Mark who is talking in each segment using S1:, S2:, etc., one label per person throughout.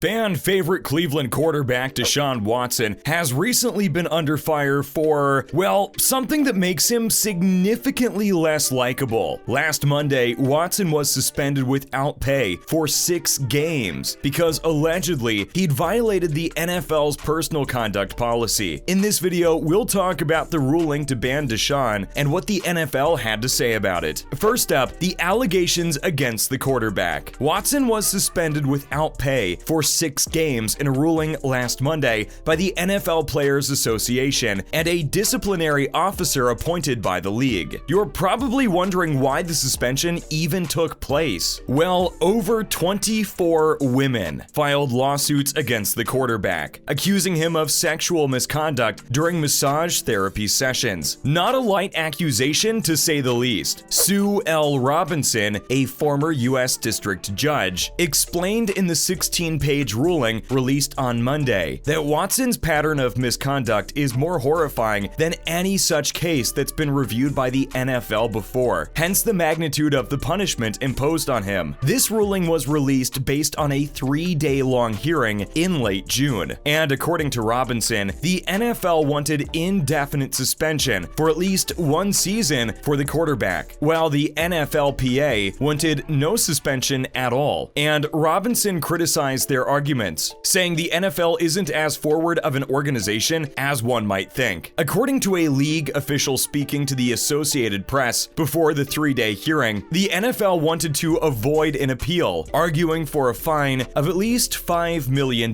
S1: Fan favorite Cleveland quarterback Deshaun Watson has recently been under fire for, well, something that makes him significantly less likable. Last Monday, Watson was suspended without pay for 6 games because allegedly he'd violated the NFL's personal conduct policy. In this video, we'll talk about the ruling to ban Deshaun and what the NFL had to say about it. First up, the allegations against the quarterback. Watson was suspended without pay for 6 games in a ruling last Monday by the NFL Players Association and a disciplinary officer appointed by the league. You're probably wondering why the suspension even took place. Well, over 24 women filed lawsuits against the quarterback, accusing him of sexual misconduct during massage therapy sessions. Not a light accusation, to say the least. Sue L. Robinson, a former U.S. district judge, explained in the 16-page ruling released on Monday that Watson's pattern of misconduct is more horrifying than any such case that's been reviewed by the NFL before, hence the magnitude of the punishment imposed on him. This ruling was released based on a 3-day-long hearing in late June, and according to Robinson, the NFL wanted indefinite suspension for at least 1 season for the quarterback, while the NFLPA wanted no suspension at all. And Robinson criticized their arguments, saying the NFL isn't as forward of an organization as one might think. According to a league official speaking to the Associated Press before the 3-day hearing, the NFL wanted to avoid an appeal, arguing for a fine of at least $5 million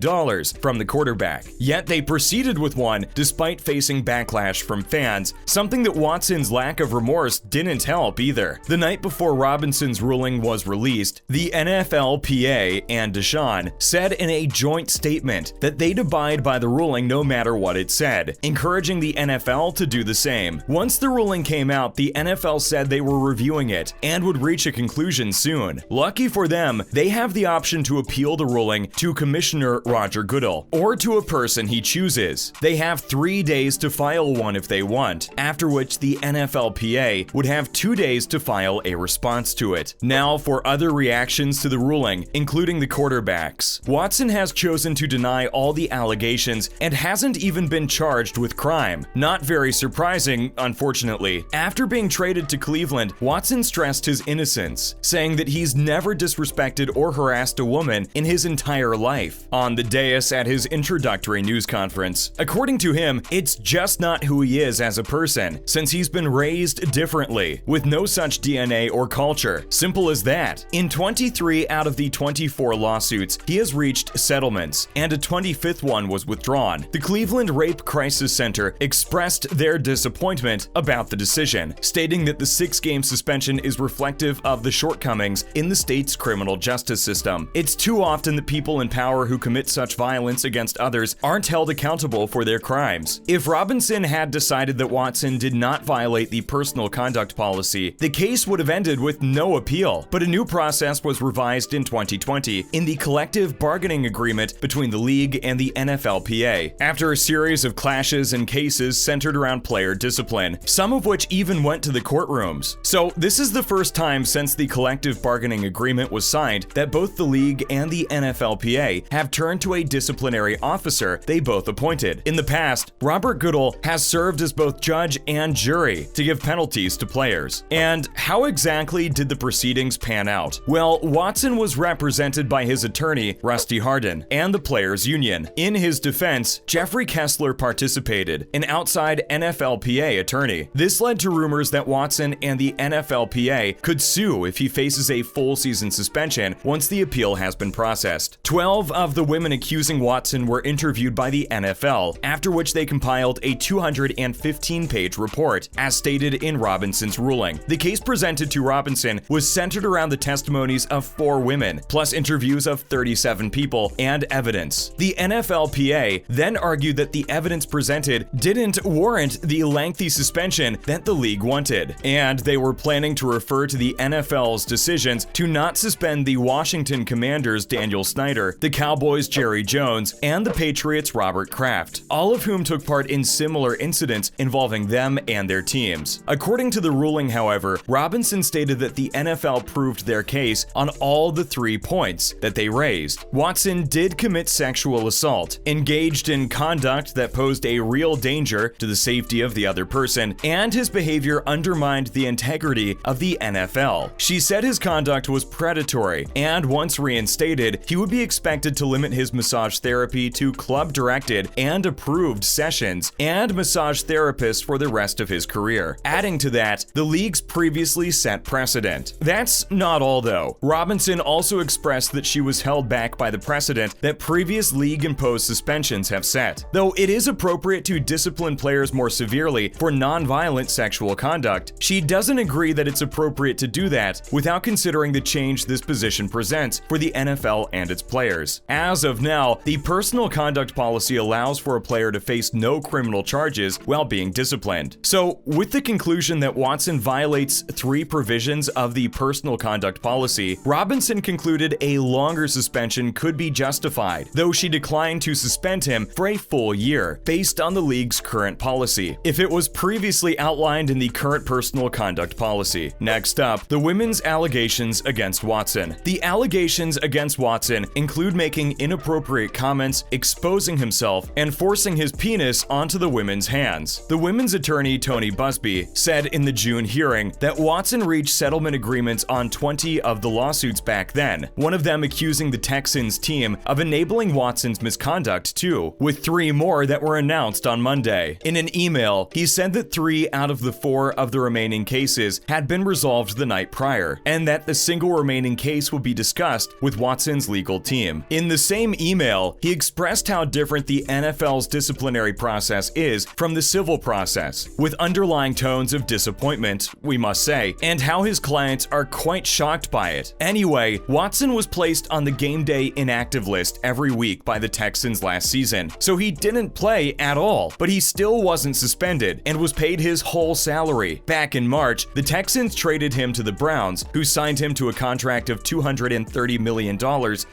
S1: from the quarterback. Yet they proceeded with one despite facing backlash from fans, something that Watson's lack of remorse didn't help either. The night before Robinson's ruling was released, the NFLPA and Deshaun said in a joint statement that they'd abide by the ruling no matter what it said, encouraging the NFL to do the same. Once the ruling came out, the NFL said they were reviewing it and would reach a conclusion soon. Lucky for them, they have the option to appeal the ruling to Commissioner Roger Goodell or to a person he chooses. They have 3 days to file one if they want, after which the NFLPA would have 2 days to file a response to it. Now for other reactions to the ruling, including the quarterbacks. Watson has chosen to deny all the allegations and hasn't even been charged with crime. Not very surprising, unfortunately. After being traded to Cleveland, Watson stressed his innocence, saying that he's never disrespected or harassed a woman in his entire life on the dais at his introductory news conference. According to him, it's just not who he is as a person, since he's been raised differently, with no such DNA or culture. Simple as that. In 23 out of the 24 lawsuits, he has reached settlements, and a 25th one was withdrawn. The Cleveland Rape Crisis Center expressed their disappointment about the decision, stating that the 6-game suspension is reflective of the shortcomings in the state's criminal justice system. It's too often that people in power who commit such violence against others aren't held accountable for their crimes. If Robinson had decided that Watson did not violate the personal conduct policy, the case would have ended with no appeal, but a new process was revised in 2020 in the collective bargaining agreement between the league and the NFLPA, after a series of clashes and cases centered around player discipline, some of which even went to the courtrooms. So this is the first time since the collective bargaining agreement was signed that both the league and the NFLPA have turned to a disciplinary officer they both appointed. In the past, Roger Goodell has served as both judge and jury to give penalties to players. And how exactly did the proceedings pan out? Well, Watson was represented by his attorney, Rusty Hardin, and the Players Union. In his defense, Jeffrey Kessler participated, an outside NFLPA attorney. This led to rumors that Watson and the NFLPA could sue if he faces a full season suspension once the appeal has been processed. 12 of the women accusing Watson were interviewed by the NFL, after which they compiled a 215-page report, as stated in Robinson's ruling. The case presented to Robinson was centered around the testimonies of 4 women, plus interviews of 37 people and evidence. The NFLPA then argued that the evidence presented didn't warrant the lengthy suspension that the league wanted, and they were planning to refer to the NFL's decisions to not suspend the Washington Commanders' Daniel Snyder, the Cowboys' Jerry Jones, and the Patriots' Robert Kraft, all of whom took part in similar incidents involving them and their teams. According to the ruling, however, Robinson stated that the NFL proved their case on all the 3 points that they raised. Watson did commit sexual assault, engaged in conduct that posed a real danger to the safety of the other person, and his behavior undermined the integrity of the NFL. She said his conduct was predatory, and once reinstated, he would be expected to limit his massage therapy to club-directed and approved sessions and massage therapists for the rest of his career. Adding to that, the league's previously set precedent. That's not all though. Robinson also expressed that she was held back by the precedent that previous league-imposed suspensions have set. Though it is appropriate to discipline players more severely for non-violent sexual conduct, she doesn't agree that it's appropriate to do that without considering the change this position presents for the NFL and its players. As of now, the personal conduct policy allows for a player to face no criminal charges while being disciplined. So, with the conclusion that Watson violates 3 provisions of the personal conduct policy, Robinson concluded a longer suspension could be justified, though she declined to suspend him for a full year, based on the league's current policy, if it was previously outlined in the current personal conduct policy. Next up, the women's allegations against Watson. The allegations against Watson include making inappropriate comments, exposing himself, and forcing his penis onto the women's hands. The women's attorney, Tony Busby, said in the June hearing that Watson reached settlement agreements on 20 of the lawsuits back then, one of them accusing the Texans team of enabling Watson's misconduct too, with 3 more that were announced on Monday. In an email, he said that 3 out of the 4 of the remaining cases had been resolved the night prior, and that the single remaining case would be discussed with Watson's legal team. In the same email, he expressed how different the NFL's disciplinary process is from the civil process, with underlying tones of disappointment, we must say, and how his clients are quite shocked by it. Anyway, Watson was placed on the game day inactive list every week by the Texans last season, so he didn't play at all, but he still wasn't suspended and was paid his whole salary. Back in March, the Texans traded him to the Browns, who signed him to a contract of $230 million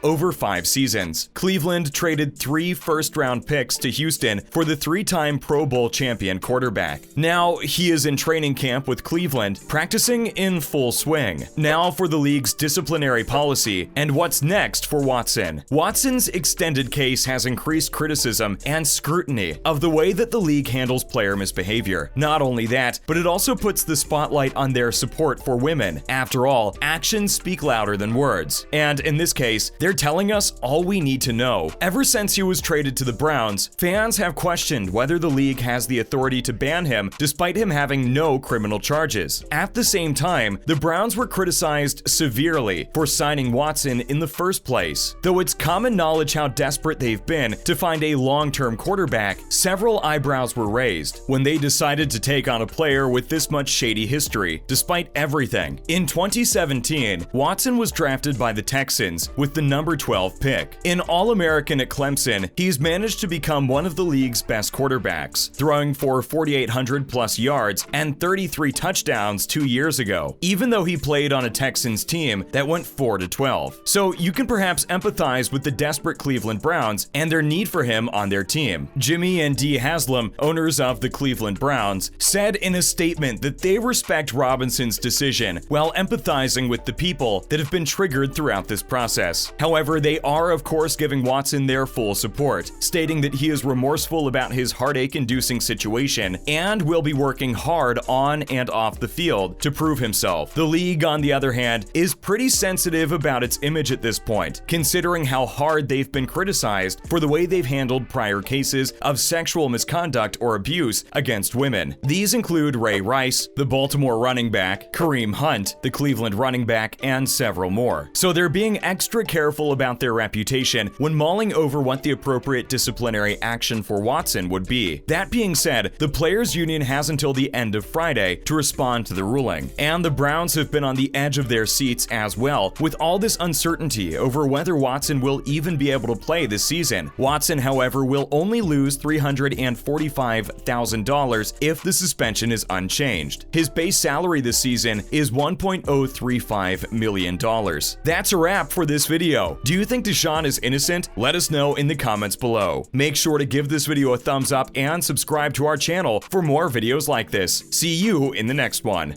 S1: over 5 seasons. Cleveland traded 3 first-round picks to Houston for the 3-time Pro Bowl champion quarterback. Now he is in training camp with Cleveland, practicing in full swing. Now for the league's disciplinary policy and what's next for Watson. Watson's extended case has increased criticism and scrutiny of the way that the league handles player misbehavior. Not only that, but it also puts the spotlight on their support for women. After all, actions speak louder than words. And in this case, they're telling us all we need to know. Ever since he was traded to the Browns, fans have questioned whether the league has the authority to ban him despite him having no criminal charges. At the same time, the Browns were criticized severely for signing Watson in the first place. Though it's common knowledge how desperate they've been to find a long-term quarterback, several eyebrows were raised when they decided to take on a player with this much shady history, despite everything. In 2017, Watson was drafted by the Texans with the number 12 pick. An All-American at Clemson, he's managed to become one of the league's best quarterbacks, throwing for 4,800 plus yards and 33 touchdowns 2 years ago, even though he played on a Texans team that went 4-12. So you can perhaps empathize with the desperate Cleveland Browns and their need for him on their team. Jimmy and Dee Haslam, owners of the Cleveland Browns, said in a statement that they respect Robinson's decision while empathizing with the people that have been triggered throughout this process. However, they are of course giving Watson their full support, stating that he is remorseful about his heartache-inducing situation and will be working hard on and off the field to prove himself. The league, on the other hand, is pretty sensitive about its image at this point, considering how hard they've been criticized for the way they've handled prior cases of sexual misconduct or abuse against women. These include Ray Rice, the Baltimore running back, Kareem Hunt, the Cleveland running back, and several more. So they're being extra careful about their reputation when mulling over what the appropriate disciplinary action for Watson would be. That being said, the players' union has until the end of Friday to respond to the ruling, and the Browns have been on the edge of their seats as well, with all this uncertainty over whether Watson will even be able to play this season. Watson, however, will only lose $345,000 if the suspension is unchanged. His base salary this season is $1.035 million. That's a wrap for this video. Do you think Deshaun is innocent? Let us know in the comments below. Make sure to give this video a thumbs up and subscribe to our channel for more videos like this. See you in the next one.